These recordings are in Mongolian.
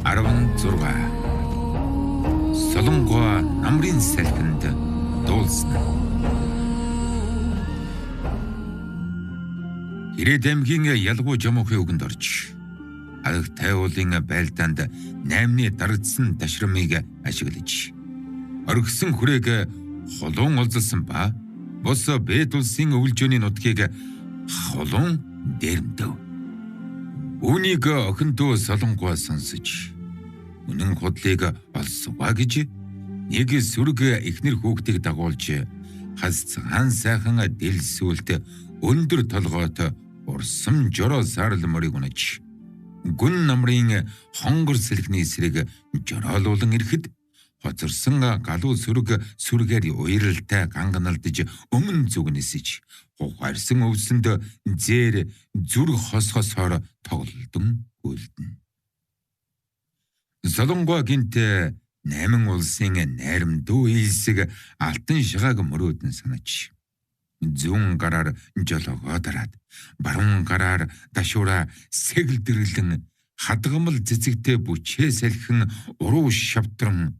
16. Солонгоо намрын салхинд дуулсан. Ирээд аймгийн ялгуу жомохын үгэнд орж алх тайвуулын байлдаанд 8-ны дарагдсан ташрамыг ашиглаж оргисон хүрээг холуун олзолсон ба бос бэд улсын өвлжөөний нутгийг холуун дээрмдэв. Үүнийг охиндоо Солонгоо сонсож үнэн худлыг олсоваа гэж нэг сүрэг эхнэр хүүхдийг дагуулж хасцхан сайхан дэлсүүлт өндөр толгойд урсам жороо саарл морийг унаж гүн намрын хонгор сэлхний эсрэг жороолуулан ирэхэд хоцорсон галуу сүргээр уйралтай ганганалдж өмнө зүг нисэж ухаарсан өвсөнд зээр зүрх хосхосоор тоглолдон гүйлдэн. Солонгоо гинт 8 улсын найрамдуу илсэг алтан шагааг мөрөөдөн санаж зүүн гараар жолоогоо дараад баруун гараар дашуура сэгэлдэрлэн хадгамал цэцэгтэй бүчээ салхин уруу шавтран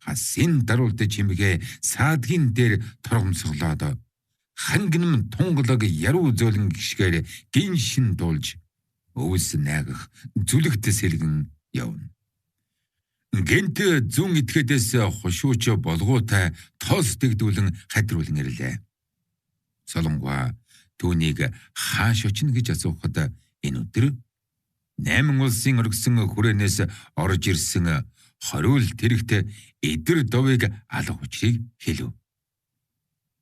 хасын даруулт чимгээ саадгийн дээр торгомсголоод хангинм тунгалаг яруу зөөлөн гიშгээр гиншин дуулж өвс найгах зүлэгт сэлгэн явна. Гэнт зүүн этгээдээс хушууч болгоотай тоос дэгдүүлэн хадруулан ирлээ. Солонгоо түүнийг хааш очно гэж асуухад энэ өдөр 8 улсын оргисон хүрээнээс орж ирсэн хориул тэрэгт эдэр довыг алах учрыг хэлв.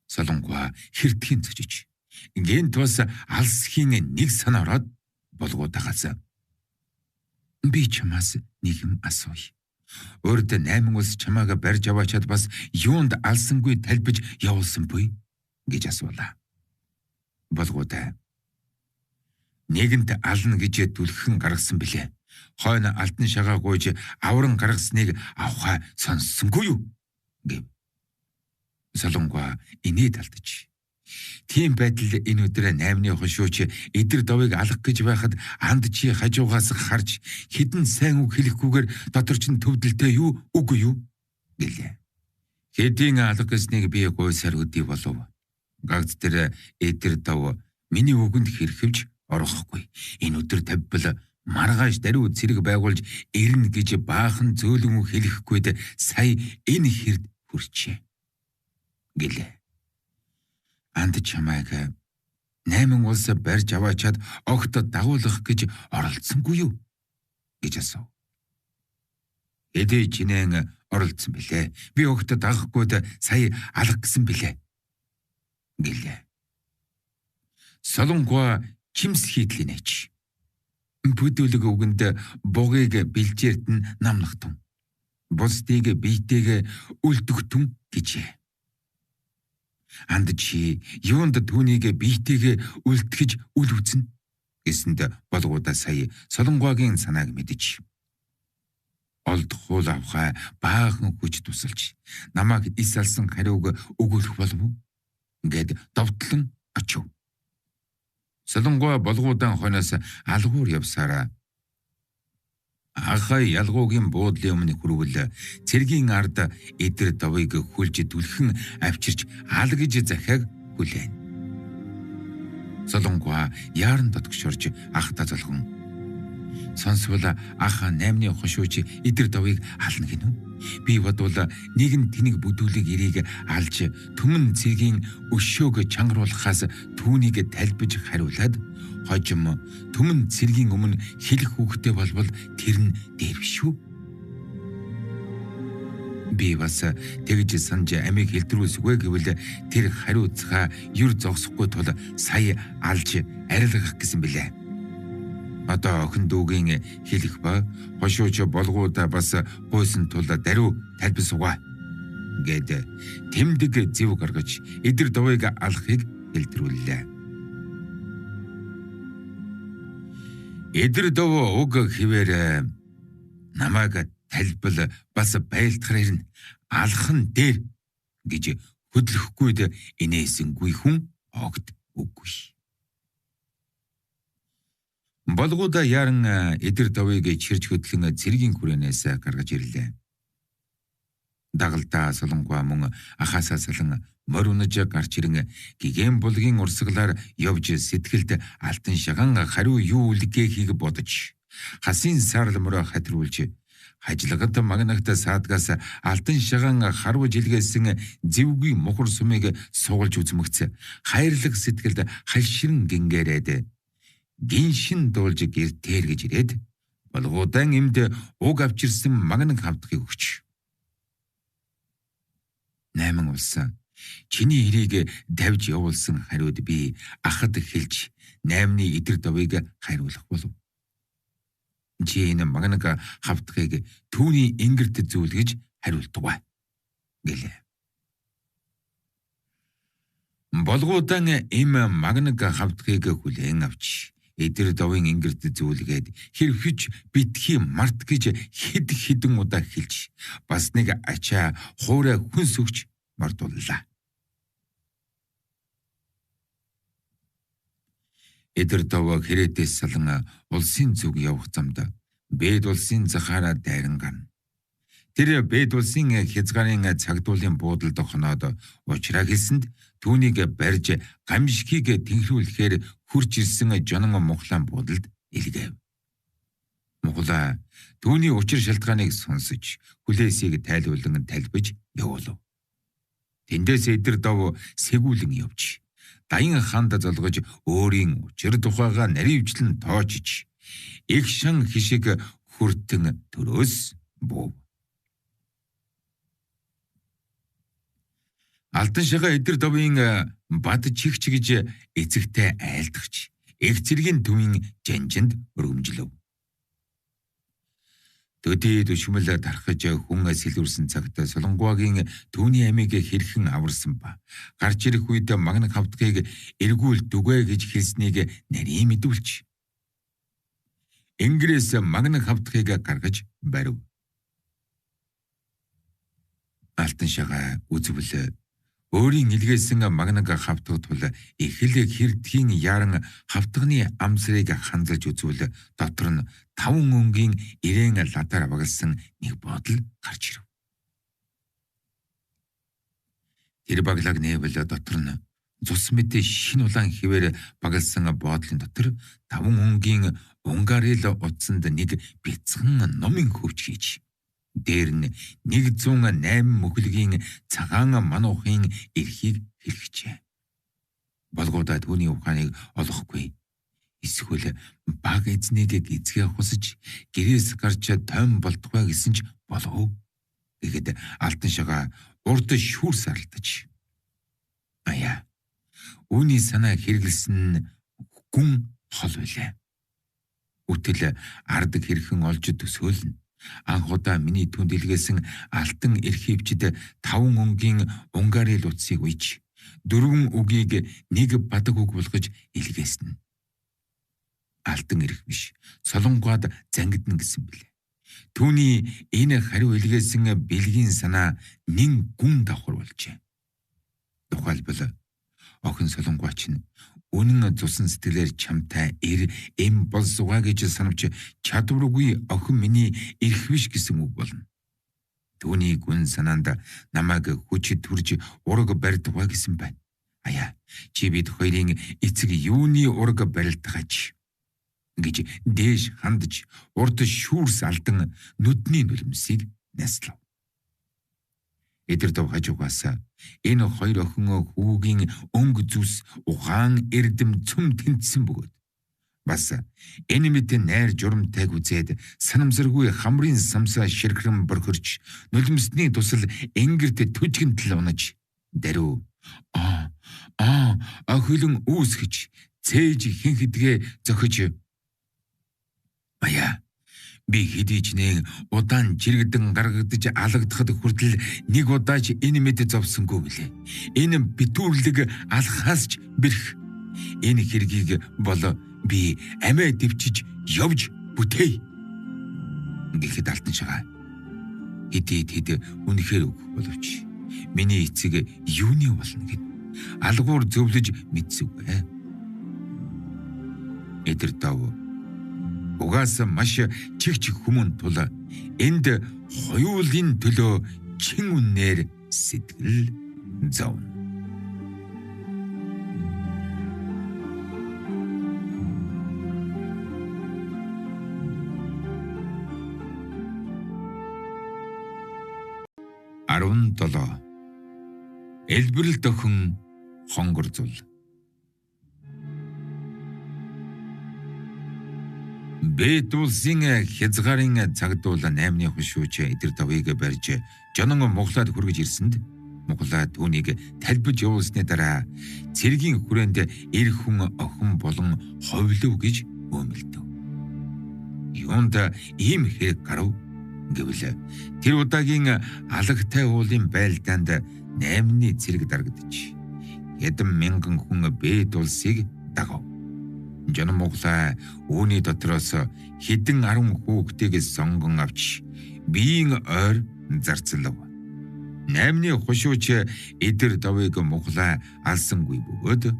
Солонгоо хэртгэн цочиж гэнт бас алсхийн нэг санаараад болгоотагаас би чамаас нэг юм асууя. Урд 8 улс чамаага барьж аваачаад бас юунд алсангүй талбиж явуулсан буй гэж асуулаа. Болгоотой нэгэнт ална гэж түлхэн гаргасан билээ. Хойно алтан шагаа гуйж авран гаргасныг авахаа сонссонгүй юу гэв. Солонгоо инээд алдаж. Тийм байдал энэ өдөр 8-ны хошууч эдэр довыг алах гэж байхад анд чи хажуугаас харж хідэн сайн үг хэлэхгүйгээр дотор ч төвдөлтэй юу үгүй юу гэлээ. Хэдийн алах гэснийг би гойсаар өдий болов. Гагц тэр эдэр дов миний үгэнд хэрхэвж орохгүй. Энэ өдөр тавьбал маргааш даруй цэрэг байгуулж ирнэ гэж баахан зөөлөн хэлэхгүйд сая энэ хэрд хүрчээ гэлээ. Анд чамайг 8 улс барьж аваачаад огт дагуулах гэж оролцсонгүй юу гэж асуув. Эдээ чинэн оролцсон билээ. Би огт дагахгүйд сая алах гэсэн билээ гэлээ. Солонгоо чимс хийдлийн ээж. Бүдүүлэг үгэнд бугийг бэлжээртэн намнахтун. Бусдыг биетэйг үлдэгтэн гэжээ. Анд чи юунд түүнийг биетэйг үлтгэж үл үзнэ гэсэнд болгоодаа сая Солонгоогийн санааг мэдэж олдхуул авахаа баахан хүч тусалж намайг ис алсан хариуг өгүүлэх болов уу гэд довтлон очив. Солонгоо болгоодан хойноос алгуур явсараа ахай ялгуугийн буудлын өмнө хүрвэл цэргийн ард эдэр довыг хүлж түлхэн авчирч ал гэж захиаг хүлээн. Солонгоо яаран дотгошорж ахта золгон сонсвол ах 8-ны хошууч эдэр довыг ална гинү. Би бодвол нэгэн тэнэг бүдүүлэг ирийг алж түмэн цэргийн өшөөг чангаруулахаас түүнийг талбиж хариулаад хожим түмэн цэргийн өмнө хэлэх хүүхдээ болбол тэр нь дээр биш үү? Би бас тэгж санаж амийг хэлтрүүлсгүй гэвэл тэр хариуцгаа юр зогсохгүй тул сая алж арилгах гэсэн билээ. Одоо охин дүүгийн хэлэх ба хошууч болгоодаа бас гойсон тул даруй талбисугаа гэд тэмдэг зэв гаргаж эдэр довыг алахыг хэлтрүүллээ. Эдэр дов уг хിവэр намайг талбил бас байлтахаар ирнэ алхан дээр гэж хөдлөхгүйд инээсэнгүй хүн огт үгүй. Болгоуда яран эдэр давыг чирж хөдлөн цэргийн хүрээнээс гаргаж ирлээ. Дагалдаа солонгоо мөн ахаасаа салан морь унаж гарч ирэн гигэн булгийн урсгалаар явж сэтгэлд алтан шагаан хариу юу үлгээхийг бодож хасын саарл мөрөө хатруулж хажлагад магнагт саадгаас алтан шагаан харуу жилгээсэн зэвгүй мухар сумыг суулж үзмэгц хайрлаг сэтгэлд хальширэн гингээрээд гиншин дуулж гэртээр гэж ирээд болгуудан эмд уг авчирсан магнаг хавдахыг өгч 8 улсан чиний хэрийг давж явуулсан хариуд би ахад хэлж 8-ны эдэр давыг хайруулах болов. Чи энэ магнаг хавдахыг түүний ингэрт зүйлгэж хариултугай гэлээ. Болгуудан эм магнаг хавдахыг хүлээн авч эдэр давын ингэрт зүйлгээд хэрвч битгий март гэж хэдэн удаа хэлж бас нэг ачаа хуурай хүнс өгч мартууллаа. Эдэр дав хэрэтээс салан улсын зүг явах замд бэд улсын захаараа дайран гарна. Тэр бэд улсын хязгаарын цагдуулын буудалд хоноод уучраа хэлсэнд түүнийг барьж гамшигыг тэнхрүүлэхээр хурж ирсэн жонон мухлаан буудалд илгээв. Мухлаа түүний учир шалтгааныг сонсож хүлээсийг тайлбарлан талбиж явуулав. Тэндээс эдэр дав сэгүүлэн явж даян ханд золгож өөрийн учир тухайга наривчлан тоочж их шан хишиг хүртэн төрөөс буув. Алтан шагаа эдэр давын бад чихч гэж эцэгтэй айлдагч их цэргийн төвийн жанжинд өргөмжлөв. Төдий төшмөл тархаж хүн сэлүүрсэн цагт Солонгогийн түүний амийг хэрхэн аварсан ба гарч ирэх үед магнаг хавдахыг эргүүл дүгэ гэж хэлснийг нарийн мэдүүлж Ингээс магнаг хавдахыг гаргаж барив. Алтан шагаа үзвэл өөрийн илгээсэн магнаг хавдах тул их л хэрдхийн яран хавдганы амсрыг ханзалж үзвэл дотор нь 5 өнгийн ирээн латар багалсан нэг бодол гарч ирв. Тэр баглаг нээвэл дотор нь цус мэт шин улаан хിവэр багалсан боодлын дотор 5 өнгийн унгарил утсанд нэг бяцхан номын хөвч хийж дээр нь 108 мөхөлгийн цагаан мануухын эрхийг хэрэгжээ. Болгоуда түүний ухааныг олохгүй. Эсвэл баг эзнийг гизгээ хусаж гэрээс гарч тойм болтугай гэсэн ч болов. Тэгэхэд алтан шагаа урд шүүрс арлдаж. Аяа. Үүний санаа хэрэглэсэн гүн хол байлаа. Үтэл ард хэрхэн олж төсөөлнө. Анхудаа миний түнд илгээсэн алтан эрхивчд 5 өнгийн унгарил утсыг үйж 4 үгийг нэг бадаг үг болгож илгээсэн. Алтан эрх биш, солонгоод зангидна гэсэн билээ. Түүний энэ хариу илгээсэн бэлгийн санаа нэн гүн давхар болжээ. Тухайлбал охин солонгооч нь үнэн цусан сэтгэлээр чамтай эм болсугаа гэж санавч чадваргүй охин миний эрх биш гэсэн үг болно. Түүний гүн санаанд намайг хүчит төрж ураг барьдгаа гэсэн байна. Аяа, чи бид хоёрын эцэг юуны ураг барилдгаач гэж дээш хандж урд шүүрс алдан нүдний нулимсыг наслав. Эдэр дав хажуугаас энэ хоёр охин хүүгийн өнгө зүс ухаан эрдэм цөм тэнцсэн бөгөөд бас энэ мэт найр журамтайг үзээд санамсаргүй хамрын самсаа ширхрэн борхорч нулимсны тусал энгэрт төжгөнтл унаж даруй охилон үүсгэж цээж хинхэдгээ зохиж аяа би хэдийчнээ удаан жирэгдэн гаргагдаж алагдахад хүртэл нэг удаач энэ мэд зовсонгүй билээ. Энэ битүүрлэг алхаас ч бэрх. Энэ хэргийг бол би амиа дэвчиж явж бүтэе. Гэхэд алтан шагаа хэд үнэхээр үг боловч миний эцэг юуны болно гэд алгуур зөвлөж мэдсэвгүй. Эдэр дав угаасаа маш чигч хүмүүн тул энд хоёулын төлөө чин үнээр сэтгэл зовно. Элбэрэлт охин хонгор зул. Бэт улсын хязгаарын цагдуул 8-ны хөшөөч эдэр давыг барьж жонон Монголд хүргэж ирсэнд Монголаа түүнийг талбиж явуулсны дараа цэргийн хүрээнд эр хүн охин болон ховлов гэж өмөлдөв. Юунд ийм хэрэг гарав гэвэл тэр удаагийн алагтай уулын байлдаанд 8-ны цэрэг дарагдчих. Хэдэн мянган хүн Бэт улсыг дагав. Жон Монголаа үүний дотроос хэдэн 10 хүүхдийг сонгон авч биеийн ойр зарцлав. 8-ны хошууч эдэр давыг Монголаа алсангүй бөгөөд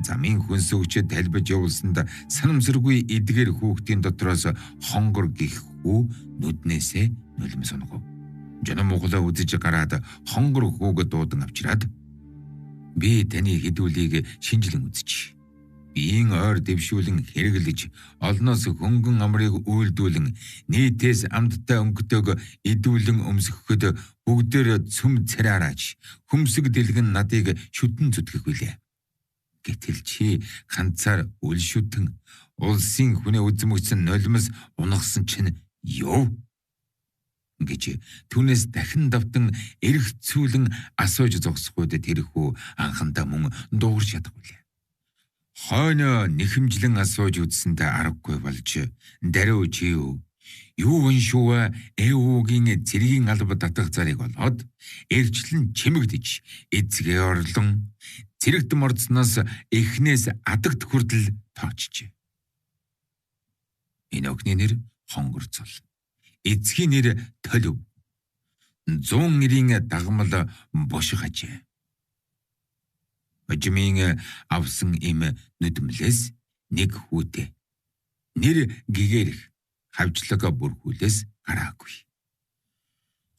замын хүнсөвч талбиж явуулсанд санамсаргүй эдгээр хүүхдийн дотроос хонгор гих хүү нүднээсээ нулим сонгов. Жон Монголоо үзэж гараад хонгор хүүг дуудан авчираад би таны хэдүүлийг шинжилэн үзчих. Биеийн ойр дэвшүүлэн хэрэглэж олноос хөнгөн амрыг үйлдүүлэн нийтээс амттай өнгөтэйг идүүлэн өмсгөхөд бүгдээр цөм цараараач хүмсэг дэлгэн надыг шүтэн зүтгэх билээ. Гэтэл чи ганцаар үл шүтэн улсын хүнээ үзмөгцөн нулимс унагсан чинь ёв гэж түүнээс дахин давтан эргцүүлэн асууж зогсоход тэрхүү анхандаа мөн дуурч чадахгүй. Хойно нэхэмжлэн асууж үзсэндээ аргагүй болж даруй чи юу уншуу ээвүүгийн цэргийн алба татах зарыг болоод эржлэн чимэгдэж эцгээ орлон цэрэгт мордсноос эхнээс адагт хүртэл тоочжээ. Энэ охины нэр хонгор зул. Эцгийн нэр Төлөв. 100 нэрийн дагмал бошгажээ. Божимын авсан им нүдмлээс нэг хүүтэй. Нэр гэгэрх хавчлаг бүрхүүлээс гараагүй.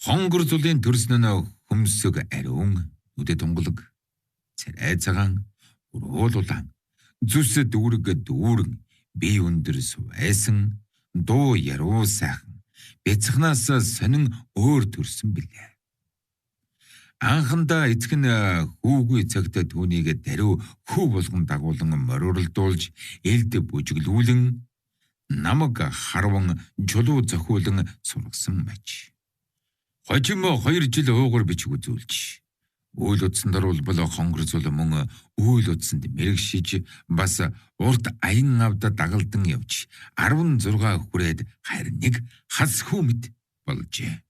Хонгор зулын төрсөн нь хөмсөг ариун, нүдэ тунгалаг, царай цагаан, уруулулаан, зүс дүүрэг дүүрэн, бие өндөр сувайсан, дуу яруу сайхан, бяцхнаас сонин өөр төрсөн билээ. Анхандаа эцэг нь хүүгүй цагт түүнийг даруй хүү болгон дагуулan мориорлдуулж элд бүжиглүүлэн намаг харван жулуу зохиулан сургасан байж. Хожим 2 жил уугар бичиг үзүүлж үйл утсанд орвол хонгор зул мөн үйл утсанд мэрэгшиж бас урд аян авда дагалдан явж 16 хүрээд харин нэг хас хүмэд болжээ.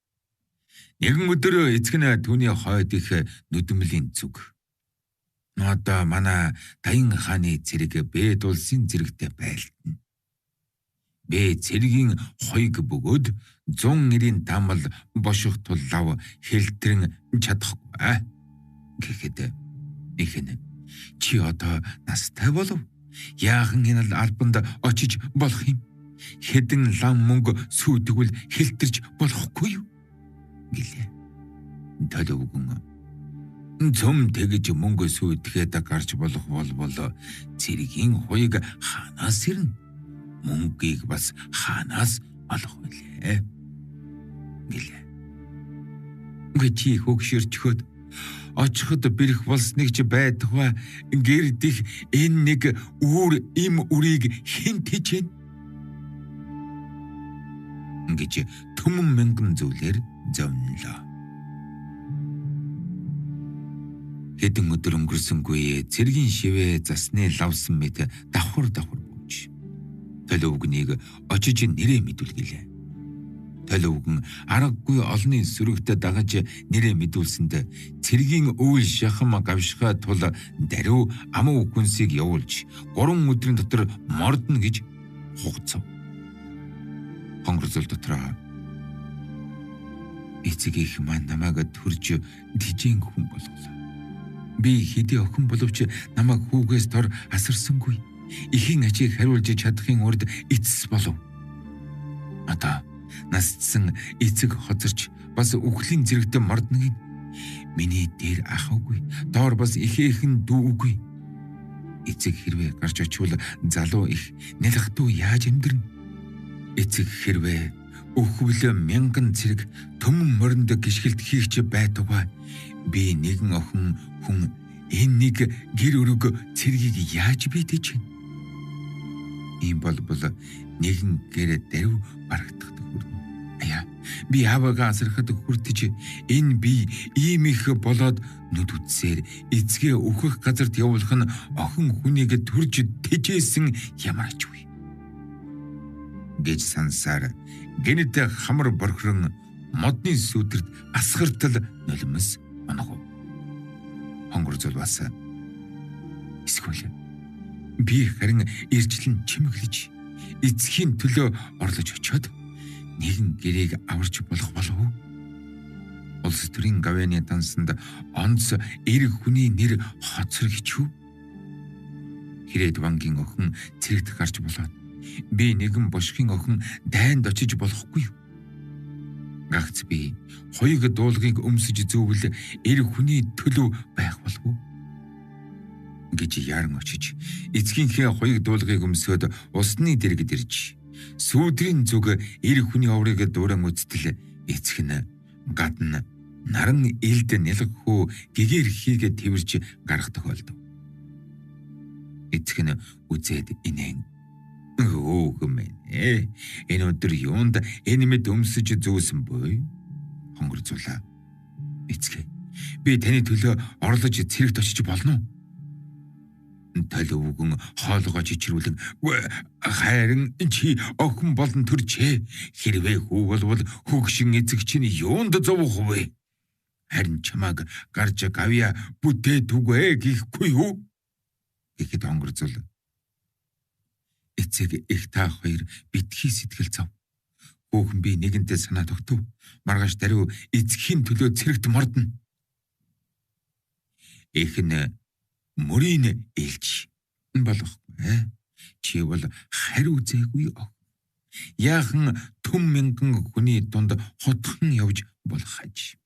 Нэгэн өдөр эцэг нь түүний хойд их нүдмлийн зүг. Одоо манай Даян хааны цэрэг Бэт улсын цэрэгтэй байлтна. Бэ цэргийн хойг бөгөөд 100 нэрийн тамал боших туллав хэлтрэн чадахгүй гэхэд ихэнэ чи одоо настай болов яахан энэ албанд очиж болох юм хэдэн лам мөнгө сүйдгүүл хэлтэрч болохгүй юу гэлээ. Төлөвгөн цөм тэгж мөнгө сүйдэхэд гарч болох бол цэргийн хуйг хаанаас ирнэ? Мөнгийг бас хаанаас олох вүлээ гэлээ. Гэвч хөгшөрчхөд очиход бэрх болсныг ч байдгаа гэрдих энэ нэг үүр им үрийг хэн тэжэн гэж түмэн мянган зүйлээр зовнолоо. Хэдэн өдөр өнгөрсөнгүй цэргийн шивээ засны лавсан мэт давхар бууж Төлөвгнийг очиж нэрээ мэдүүлгэлээ. Төлөвгөн аргагүй олонний сүрэгт дагаж нэрээ мэдүүлсэнд цэргийн үйл шахам гавшихаа тул даруй амуу хүнсийг явуулж 3 өдрийн дотор мордно гэж хугацав. Хонгор зул дотроо эцэг их маань намайг төрж дижин хүн болголоо. Би хэдий охин боловч намайг хүүгээс дор асарсангүй. Ихийн ачийг хариулж чадахын урд эцэс болов. Одоо насцсан эцэг хоцорч бас үхлийн зэрэгтэн мордныг миний дээр ах үгүй, доор бас ихээхэн дүү үгүй. Эцэг хэрвээ гарч очивол залуу их нялх дүү яаж амьдрна? Эцэг хэрвээ өхвөл мянган цэрэг төмөн моринд гიშгэлт хийгч байтугай би нэгэн охин хүн энэ нэг гэр өрөг цэргийг яаж битэж вэ? Ийм бол нэгэн гэр дарив барагдах хүрнэ. Аяа би аваагаа асархад хүртэж энэ би ийм их болоод нүд үтсээр эцгээ өөхөх газарт явуулах нь охин хүнийг төрж тэжээсэн ямар ачгүй гэж сансаар гэнэт хамар борхрон модны сүтрт асгартал нулимс оногов. Хонгор зулваас эсвэл би харин ирчлэн чимэглэж эцгийн төлөө орлож очиод нэгэн гэрээг аварч болох болов уу? Улс төрийн гавьяаны тансанд онц эрэг хүний нэр хоцрогч юу? Хэрэг вангийн охин цэрэгт гарч болоод би нэгэн бошхийн охин дайнд очиж болохгүй юу? Гагц би хоёуг дуулгыг өмсөж зүүвэл эрэг хүний төлөө байх болов уу? Гэж яран очиж эцгийнхээ хоёуг дуулгыг өмсөд усны дэргэд ирж сүүдрийн зүг эрэг хүний оврыг дууран үзтэл эцэг нь гадна наран элд нялххүү гэгээр хийгээ тэрж гарах тохиолдов. Эцэг нь үзээд инээн Өөгмэн энэ өдөр юунд энэ мэд өмсөж зүүсэн бой? Хонгор зулаа. Эцгээ би таны төлөө орлож цэрэгт очиж болно уу? Талөвгөн хоолгоо чичрүүлэн харин чи охин болон төрчээ. Хэрвээ хүү болвол хөгшин эцэг чинь юунд зовох вэ? Харин чамаг гарч гавья бүтээд үгүй гэхгүй юу? Гэхэд хонгор зулаа. Эцэг их та хоёр битгий сэтгэл зов. Хүүхэн би нэгэнтээ санаа тогтов. Маргааш даруй эцгийн төлөө цэрэгт мордно. Эхнэ мөрийн ээлж болохгүй. Чи бол хариу зээгүй ох. Яахан төм мянган хүний дунд хотхон явж болох аж.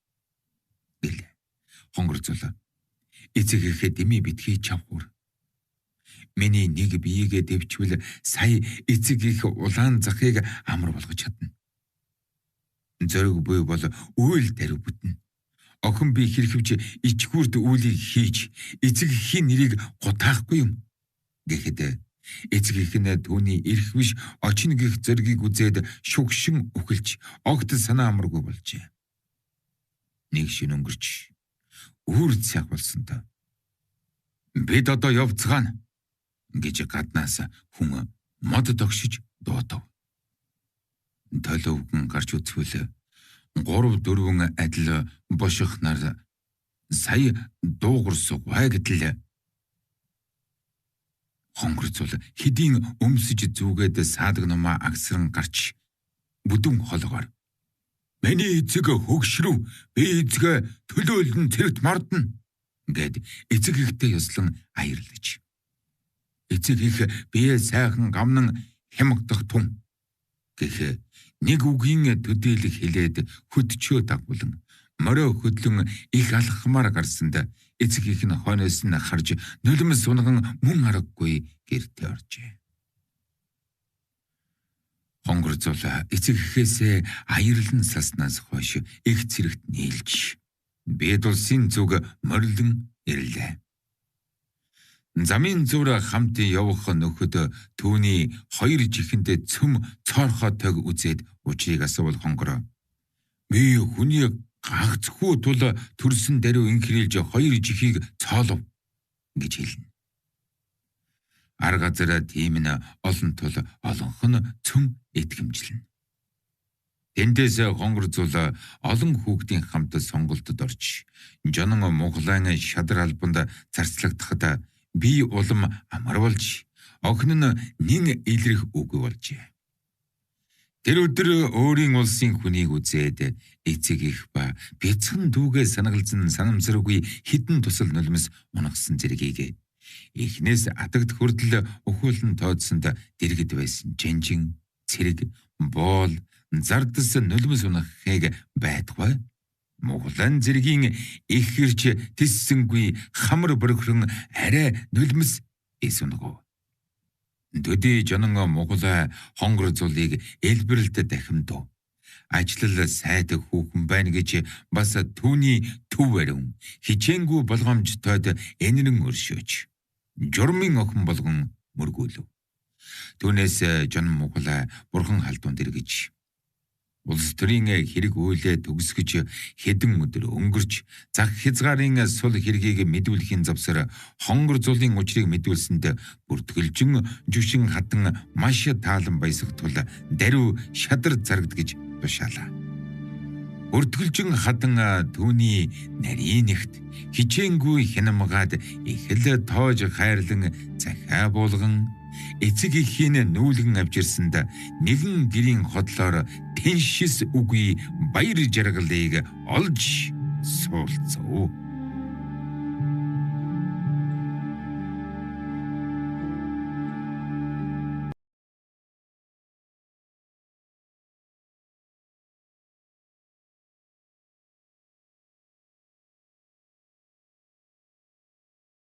Гэлээ. Хонгор зулаа. Эцэг ихэд дэмий битгий чавхуур. Миний нэг биегээ дэвчвэл сая эцэг их улаан захыг амар болгож чадна. Зориг буй бол үйл даруй бүтнэ. Охин би хэрхэвч ичгүүрд үүлийг хийж эцэг ихийн нэрийг гутаахгүй юм. Гэхэд эцэг их нь түүний эрх биш очин гих зоригийг үзээд шүгшин үхэлж огт санаа амаргүй болжээ. Нэг шин өнгөрч үр цаг болсон та. Бид одоо явцгаана гэж гаднаас хүн мод тогшиж доотов. Толөвгөн гарч үзвэл 3-4 адил боших нар сая дуугарсугай гэтэл хонгорцол хэдийн өмсөж зүгээд саадаг номаа агсран гарч бүдүүн холгоор миний эцэг хөгшрөв би эцгээ төлөөлн цэрэгт мордно гэд эцэг ихтэй ёслон аярлаж. Эцэг их бие сайхан гамнан хямгдах тун гэх нэг үгийн төдийлөх хэлээд хөдчөө дагуулan морио хөдлөн их алхмаар гарсанд эцэг их нь хойноос нь харж нулимс сунган мөн аргагүй гэртээ оржээ. Хонгор зулаа эцэг ихээсээ аярлан салснаас хойш их цэрэгт нийлж бед улсын зүг морилон ирлээ. Замын зур хамт явах нөхөд түүний хоёр жихэнд цөм цоорхоо тог үзээд учрыг асуувал хонгороо. Би хүний гагцхүү тул төрсөн даруй инхрийлж хоёр жихийг цоолов гэж хэлнэ. Арга газараа тийм нь олон тул олонх нь цөм итгэмжлэнэ. Тэндээс хонгор зул олон хүүхдийн хамт сонголтод орж жонон Монголын шадар албанд зарцлагдахад би улам амар болж охин нь нин илрэх үгүй болжээ. Тэр өдөр өөрийн улсын хүнийг үзээд эцэг их ба бяцхан дүүгээ санагалзан санамсаргүй хідэн тусал нулимс унагсан зэргийг эхнээс атагд хүрдэл өхөөлн тооцсонд дэргэд байсан жанжин, цэрэг, боол, зардас нулимс унахыг байдгүй. Монголын зэргийн ихэрч тэссэнгүй хамар бөрхрөн арай нулимс эсүнгөө. Төдий жонон Монгол хонгор зулыг элбэрэлд дахимдуу. Ажлал сайд хүүхэн байна гэж бас түүний төв барин хичээнгүй болгоомжтойд энэрэн өршөөж. Журмын охин болгон мөргүүлв. Түүнээс жон Монгол бурхан халдуун дэргэж. Улс төрийн хэрэг үйлээ төгсгөж хэдэн өдөр өнгөрч зах хязгаарын сул хэргийг мэдүүлэхийн завсар хонгор зулын учрыг мэдүүлсэнд бүртгэлжин жүшин хатан маш таалан баясах тул даруй шадар зарагдгэж тушаалаа. Бүртгэлжин хатан түүний нарийн нэгт хичээнгүй хянамгаад их л тоож хайрлан захиа буулган эцэг ихийн нүүлгэн авчирсанд нэгэн гэрийн хотлоор тэншис үгүй баяр жаргалыг олж суулцав.